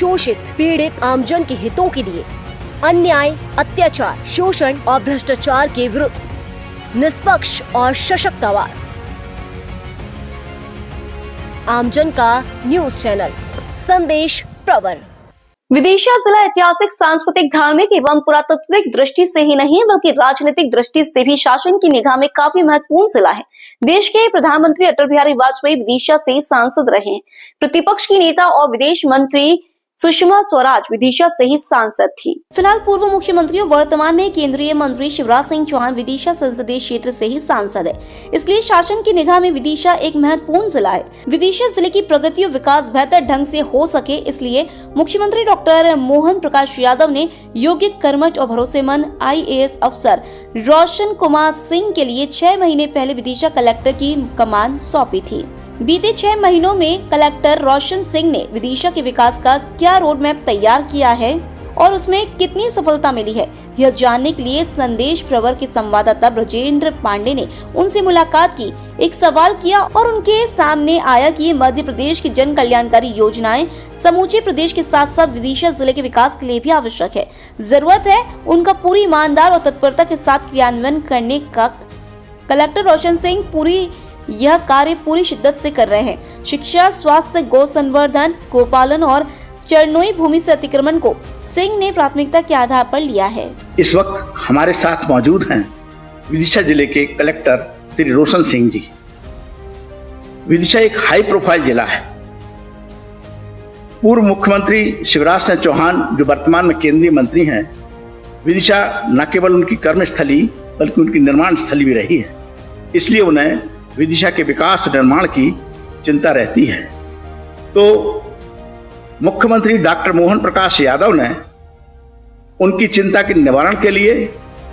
शोषित पीड़ित आमजन के हितों के लिए अन्याय, अत्याचार, शोषण और भ्रष्टाचार के विरुद्ध निष्पक्ष और सशक्त आवाज। आमजन का न्यूज चैनल संदेश प्रवर। विदिशा जिला ऐतिहासिक, सांस्कृतिक, धार्मिक एवं पुरातत्विक दृष्टि से ही नहीं बल्कि राजनीतिक दृष्टि से भी शासन की निगाह में काफी महत्वपूर्ण जिला है। देश के प्रधानमंत्री अटल बिहारी वाजपेयी विदिशा से सांसद रहे हैं। प्रतिपक्ष की नेता और विदेश मंत्री सुषमा स्वराज विदिशा से ही सांसद थी। फिलहाल पूर्व मुख्यमंत्री और वर्तमान में केंद्रीय मंत्री शिवराज सिंह चौहान विदिशा संसदीय क्षेत्र से ही सांसद है। इसलिए शासन की निगाह में विदिशा एक महत्वपूर्ण जिला है। विदिशा जिले की प्रगति और विकास बेहतर ढंग से हो सके, इसलिए मुख्यमंत्री डॉक्टर मोहन प्रकाश यादव ने योग्य, कर्मठ और भरोसेमंद IAS अफसर रोशन कुमार सिंह के लिए 6 महीने पहले विदिशा कलेक्टर की कमान सौंपी थी। बीते 6 महीनों में कलेक्टर रोशन सिंह ने विदिशा के विकास का क्या रोड मैप तैयार किया है और उसमें कितनी सफलता मिली है, यह जानने के लिए संदेश प्रवर के संवाददाता ब्रजेंद्र पांडे ने उनसे मुलाकात की। एक सवाल किया और उनके सामने आया कि मध्य प्रदेश की जन कल्याणकारी योजनाएं समूचे प्रदेश के साथ साथ विदिशा जिले के विकास के लिए भी आवश्यक है। जरूरत है उनका पूरी ईमानदार और तत्परता के साथ क्रियान्वयन करने का। कलेक्टर रोशन सिंह यह कार्य पूरी शिद्दत से कर रहे हैं। शिक्षा, स्वास्थ्य, गौ संवर्धन, गोपालन और चरणोई भूमि से अतिक्रमण को सिंह ने प्राथमिकता के आधार पर लिया है। इस वक्त हमारे साथ मौजूद हैं विदिशा जिले के कलेक्टर श्री रोशन सिंह जी। विदिशा एक हाई प्रोफाइल जिला है। पूर्व मुख्यमंत्री शिवराज सिंह चौहान जो वर्तमान में केंद्रीय मंत्री हैं, विदिशा न केवल उनकी कर्मस्थली बल्कि उनकी निर्माण स्थली भी रही है। इसलिए उन्हें विदिशा के विकास और निर्माण की चिंता रहती है। तो मुख्यमंत्री डॉक्टर मोहन प्रकाश यादव ने उनकी चिंता के निवारण के लिए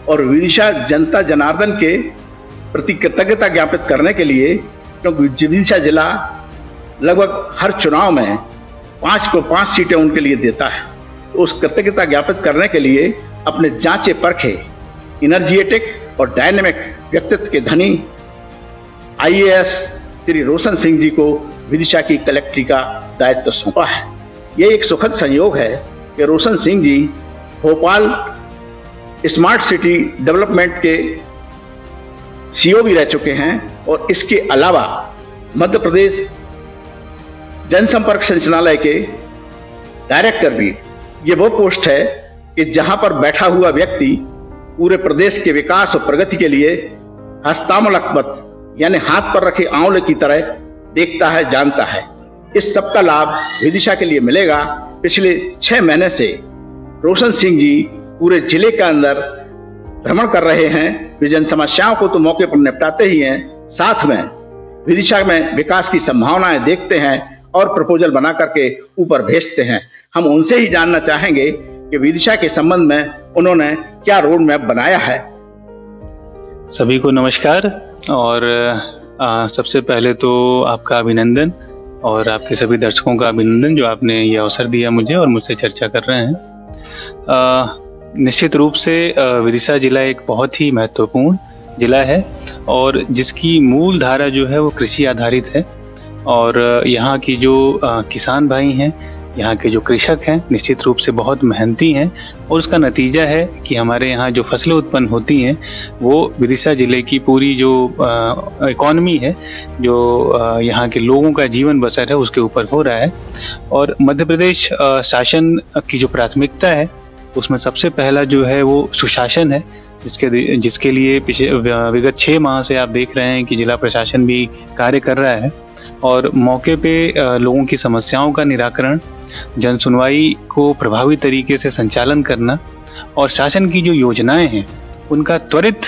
और विदिशा जनता जनार्दन के प्रति कृतज्ञता ज्ञापित करने के लिए, क्योंकि विदिशा जिला लगभग हर चुनाव में 5 सीटें उनके लिए देता है, तो उस कृतज्ञता ज्ञापित करने के लिए अपने जांचे परखे, एनर्जेटिक और डायनेमिक व्यक्तित्व के धनी IAS श्री रोशन सिंह जी को विदिशा की कलेक्ट्री का दायित्व सौंपा है। यह एक सुखद संयोग है कि Roshan Singh ji Bhopal smart city development के CEO भी रह चुके हैं और इसके अलावा मध्य प्रदेश जनसंपर्क संचालनालय के डायरेक्टर भी। ये वो पोस्ट है कि जहां पर बैठा हुआ व्यक्ति पूरे प्रदेश के विकास और प्रगति के लिए हस्तामलकवत यानी हाथ पर रखे आंवले की तरह देखता है, जानता है। इस सब का लाभ विदिशा के लिए मिलेगा। पिछले 6 महीने से रोशन सिंह जी पूरे जिले के अंदर भ्रमण कर रहे हैं। वे जन समस्याओं को तो मौके पर निपटाते ही हैं, साथ में विदिशा में विकास की संभावनाएं देखते हैं और प्रपोजल बना करके ऊपर भेजते हैं। हम उनसे ही जानना चाहेंगे कि विदिशा के संबंध में उन्होंने क्या रोड मैप बनाया है। सभी को नमस्कार और सबसे पहले तो आपका अभिनंदन और आपके सभी दर्शकों का अभिनंदन जो आपने ये अवसर दिया मुझे और मुझसे चर्चा कर रहे हैं। निश्चित रूप से विदिशा जिला एक बहुत ही महत्वपूर्ण जिला है और जिसकी मूल धारा जो है वो कृषि आधारित है और यहाँ की जो किसान भाई हैं, यहाँ के जो कृषक हैं, निश्चित रूप से बहुत मेहनती हैं और उसका नतीजा है कि हमारे यहाँ जो फसलें उत्पन्न होती हैं वो विदिशा जिले की पूरी जो इकॉनमी है, जो यहाँ के लोगों का जीवन बसर है, उसके ऊपर हो रहा है। और मध्य प्रदेश शासन की जो प्राथमिकता है उसमें सबसे पहला जो है वो सुशासन है, जिसके लिए विगत 6 माह से आप देख रहे हैं कि जिला प्रशासन भी कार्य कर रहा है और मौके पे लोगों की समस्याओं का निराकरण, जन सुनवाई को प्रभावी तरीके से संचालन करना और शासन की जो योजनाएं हैं उनका त्वरित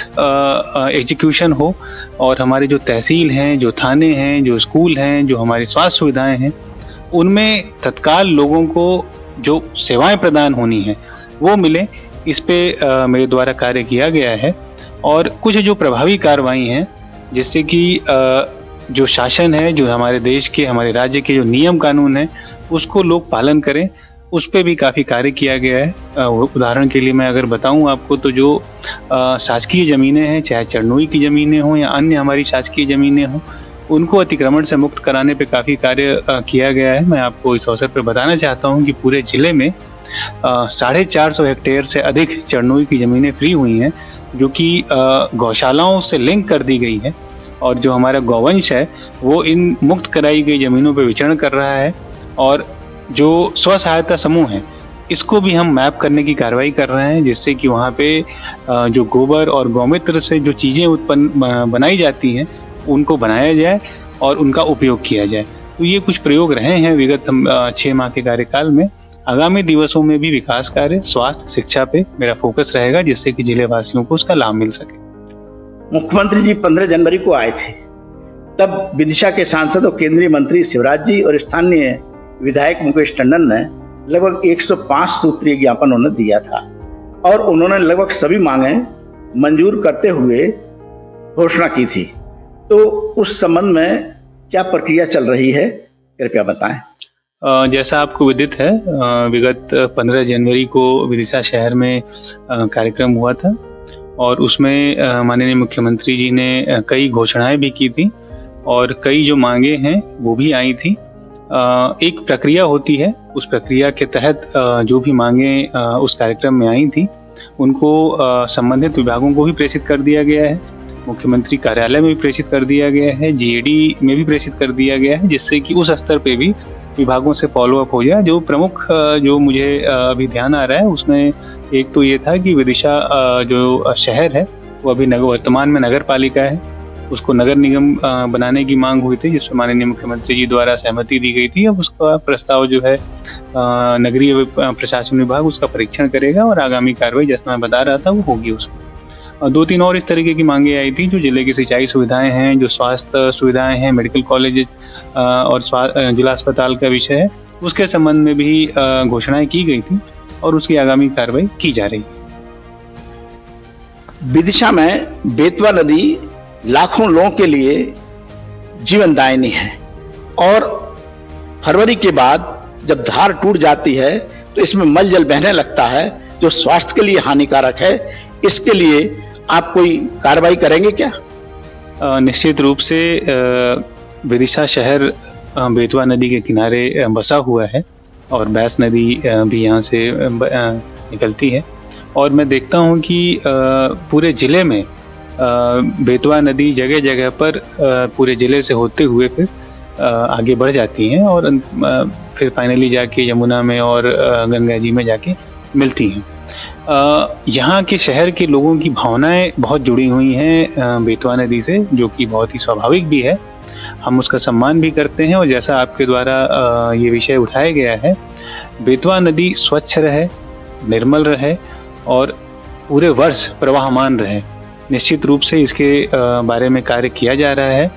एग्जीक्यूशन हो और हमारे जो तहसील हैं, जो थाने हैं, जो स्कूल हैं, जो हमारी स्वास्थ्य सुविधाएं हैं, उनमें तत्काल लोगों को जो सेवाएं प्रदान होनी है वो मिले। इस पे मेरे द्वारा कार्य किया गया है और कुछ जो प्रभावी कार्रवाई हैं जिससे कि जो शासन है, जो हमारे देश के, हमारे राज्य के जो नियम कानून है उसको लोग पालन करें, उस पे भी काफ़ी कार्य किया गया है। उदाहरण के लिए मैं अगर बताऊं आपको तो जो शासकीय ज़मीनें हैं, चाहे चरणोई की ज़मीनें हों या अन्य हमारी शासकीय ज़मीनें हों, उनको अतिक्रमण से मुक्त कराने पे काफ़ी कार्य किया गया है। मैं आपको इस अवसर पर बताना चाहता हूँ कि पूरे ज़िले में 450 हेक्टेयर से अधिक चरनोई की ज़मीनें फ्री हुई हैं, जो कि गौशालाओं से लिंक कर दी गई है, और जो हमारा गौवंश है वो इन मुक्त कराई गई ज़मीनों पर विचरण कर रहा है। और जो स्व सहायता समूह है, इसको भी हम मैप करने की कार्रवाई कर रहे हैं, जिससे कि वहाँ पे जो गोबर और गौमूत्र से जो चीज़ें उत्पन्न बनाई जाती हैं उनको बनाया जाए और उनका उपयोग किया जाए। तो ये कुछ प्रयोग रहे हैं विगत 6 माह के कार्यकाल में। आगामी दिवसों में भी विकास कार्य, स्वास्थ्य, शिक्षा पे मेरा फोकस रहेगा, जिससे कि जिले वासियों को उसका लाभ मिल सके। मुख्यमंत्री जी 15 जनवरी को आए थे, तब विदिशा के सांसद और केंद्रीय मंत्री शिवराज जी और स्थानीय विधायक मुकेश टंडन ने लगभग 105 सूत्रीय ज्ञापन उन्हें दिया था, और उन्होंने लगभग सभी मांगे मंजूर करते हुए घोषणा की थी। तो उस संबंध में क्या प्रक्रिया चल रही है, कृपया बताएं। जैसा आपको विदित है, विगत 15 जनवरी को विदिशा शहर में कार्यक्रम हुआ था, और उसमें माननीय मुख्यमंत्री जी ने कई घोषणाएं भी की थी और कई जो मांगे हैं वो भी आई थी। एक प्रक्रिया होती है, उस प्रक्रिया के तहत जो भी मांगे उस कार्यक्रम में आई थी उनको संबंधित विभागों को भी प्रेषित कर दिया गया है, मुख्यमंत्री कार्यालय में भी प्रेषित कर दिया गया है, जीएडी में भी प्रेषित कर दिया गया है, जिससे कि उस स्तर पे भी विभागों से फॉलोअप हो जाए। जो प्रमुख जो मुझे अभी ध्यान आ रहा है उसमें एक तो ये था कि विदिशा जो शहर है वो अभी वर्तमान में नगर पालिका है, उसको नगर निगम बनाने की मांग हुई थी, जिसमें माननीय मुख्यमंत्री जी द्वारा सहमति दी गई थी। अब उसका प्रस्ताव जो है नगरीय प्रशासन विभाग उसका परीक्षण करेगा और आगामी कार्रवाई जैसा मैं बता रहा था वो होगी उसमें। 2-3 और इस तरीके की मांगे आई थी, जो जिले की सिंचाई सुविधाएं हैं, जो स्वास्थ्य सुविधाएं हैं, मेडिकल कॉलेज और जिला अस्पताल का विषय है, उसके संबंध में भी घोषणाएं की गई थी और उसकी आगामी कार्रवाई की जा रही है। विदिशा में बेतवा नदी लाखों लोगों के लिए जीवनदायिनी है, और फरवरी के बाद जब धार टूट जाती है तो इसमें मलजल बहने लगता है, जो स्वास्थ्य के लिए हानिकारक है। इसके लिए आप कोई कार्रवाई करेंगे क्या? निश्चित रूप से विदिशा शहर बेतवा नदी के किनारे बसा हुआ है और बैस नदी भी यहाँ से निकलती है, और मैं देखता हूँ कि पूरे ज़िले में बेतवा नदी जगह जगह पर पूरे ज़िले से होते हुए फिर आगे बढ़ जाती हैं और फिर फाइनली जाके यमुना में और गंगा जी में जाके मिलती हैं। यहाँ के शहर के लोगों की भावनाएं बहुत जुड़ी हुई हैं बेतवा नदी से, जो कि बहुत ही स्वाभाविक भी है। हम उसका सम्मान भी करते हैं, और जैसा आपके द्वारा ये विषय उठाया गया है, बेतवा नदी स्वच्छ रहे, निर्मल रहे और पूरे वर्ष प्रवाहमान रहे। निश्चित रूप से इसके बारे में कार्य किया जा रहा है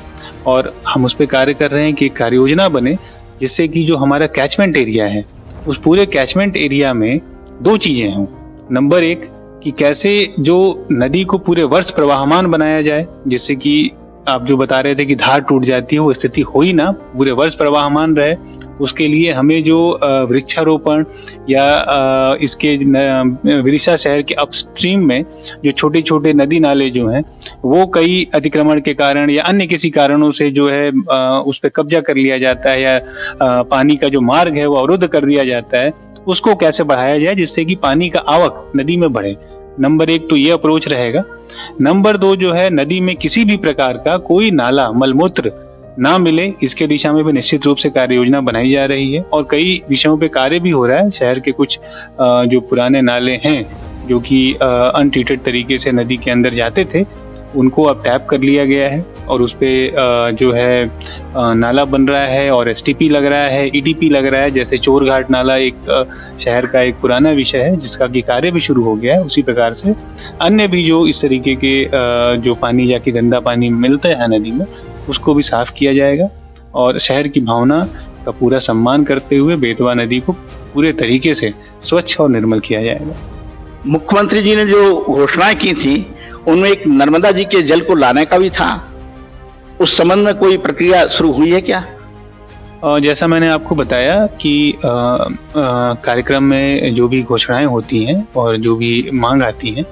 और हम उस पर कार्य कर रहे हैं कि कार्य योजना बने, जिससे कि जो हमारा कैचमेंट एरिया है उस पूरे कैचमेंट एरिया में 2 चीज़ें हों। नंबर 1 कि कैसे जो नदी को पूरे वर्ष प्रवाहमान बनाया जाए, जिससे कि आप जो बता रहे थे कि धार टूट जाती है वो स्थिति हो ही ना, पूरे वर्ष प्रवाहमान रहे। उसके लिए हमें जो वृक्षारोपण या इसके विदिशा शहर के अपस्ट्रीम में जो छोटे छोटे नदी नाले जो हैं वो कई अतिक्रमण के कारण या अन्य किसी कारणों से जो है उस पर कब्जा कर लिया जाता है, या पानी का जो मार्ग है वो अवरुद्ध कर दिया जाता है, उसको कैसे बढ़ाया जाए जिससे कि पानी का आवक नदी में बढ़े। नंबर 1 तो ये अप्रोच रहेगा। नंबर 2 जो है, नदी में किसी भी प्रकार का कोई नाला मलमूत्र ना मिले, इसके दिशा में भी निश्चित रूप से कार्य योजना बनाई जा रही है और कई विषयों पे कार्य भी हो रहा है। शहर के कुछ जो पुराने नाले हैं जो कि अनट्रीटेड तरीके से नदी के अंदर जाते थे, उनको अब टैप कर लिया गया है और उस पे जो है नाला बन रहा है और एसटीपी लग रहा है, ईटीपी लग रहा है। जैसे चोरघाट नाला एक शहर का एक पुराना विषय है जिसका कि कार्य भी शुरू हो गया है, उसी प्रकार से अन्य भी जो इस तरीके के जो पानी जाके गंदा पानी मिलता है नदी में, उसको भी साफ किया जाएगा और शहर की भावना का पूरा सम्मान करते हुए बेतवा नदी को पूरे तरीके से स्वच्छ और निर्मल किया जाएगा। मुख्यमंत्री जी ने जो घोषणाएं की थी उनमें एक नर्मदा जी के जल को लाने का भी था, उस संबंध में कोई प्रक्रिया शुरू हुई है क्या? जैसा मैंने आपको बताया कि कार्यक्रम में जो भी घोषणाएं होती हैं और जो भी मांग आती हैं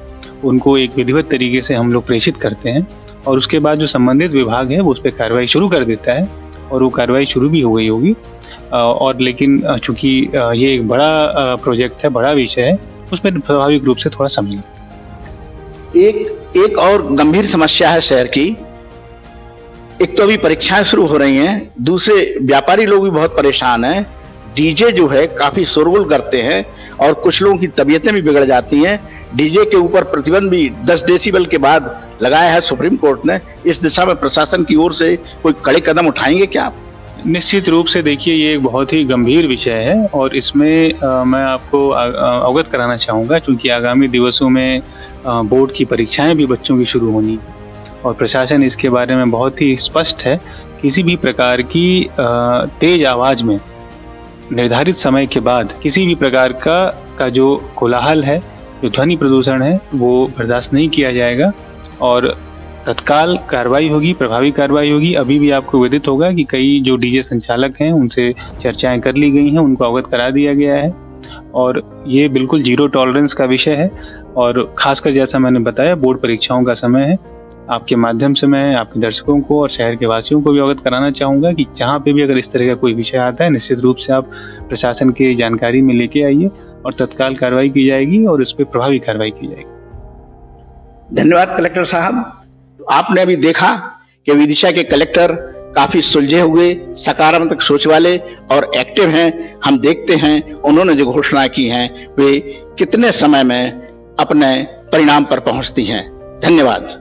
उनको एक विधिवत तरीके से हम लोग प्रेषित करते हैं और उसके बाद जो संबंधित विभाग है वो उस पर कार्रवाई शुरू कर देता है, और वो कार्रवाई शुरू भी हो गई होगी। और लेकिन चूंकि ये एक बड़ा प्रोजेक्ट है, बड़ा विषय है, उसमें स्वाभाविक रूप से थोड़ा समय एक और गंभीर समस्या है शहर की। एक तो अभी परीक्षाएं शुरू हो रही हैं, दूसरे व्यापारी लोग भी बहुत परेशान हैं। डीजे जो है काफी शोरगुल करते हैं और कुछ लोगों की तबीयतें भी बिगड़ जाती हैं। डीजे के ऊपर प्रतिबंध भी 10 डेसिबल के बाद लगाया है सुप्रीम कोर्ट ने। इस दिशा में प्रशासन की ओर से कोई कड़े कदम उठाएंगे क्या? निश्चित रूप से देखिए, ये एक बहुत ही गंभीर विषय है और इसमें मैं आपको अवगत कराना चाहूँगा, क्योंकि आगामी दिवसों में बोर्ड की परीक्षाएं भी बच्चों की शुरू होनी है और प्रशासन इसके बारे में बहुत ही स्पष्ट है। किसी भी प्रकार की तेज आवाज़ में निर्धारित समय के बाद किसी भी प्रकार का जो कोलाहल है, जो ध्वनि प्रदूषण है, वो बर्दाश्त नहीं किया जाएगा और तत्काल कार्रवाई होगी, प्रभावी कार्रवाई होगी। अभी भी आपको विदित होगा कि कई जो डीजे संचालक हैं उनसे चर्चाएं कर ली गई हैं, उनको अवगत करा दिया गया है और ये बिल्कुल जीरो टॉलरेंस का विषय है। और खासकर जैसा मैंने बताया, बोर्ड परीक्षाओं का समय है। आपके माध्यम से मैं आपके दर्शकों को और शहर के वासियों को भी अवगत कराना चाहूँगा कि जहाँ पे भी अगर इस तरह का कोई विषय आता है, निश्चित रूप से आप प्रशासन की जानकारी में लेके आइए और तत्काल कार्रवाई की जाएगी और इस पर प्रभावी कार्रवाई की जाएगी। धन्यवाद कलेक्टर साहब। आपने अभी देखा कि विदिशा के कलेक्टर काफी सुलझे हुए, सकारात्मक सोच वाले और एक्टिव हैं। हम देखते हैं उन्होंने जो घोषणा की हैं वे कितने समय में अपने परिणाम पर पहुंचती हैं। धन्यवाद।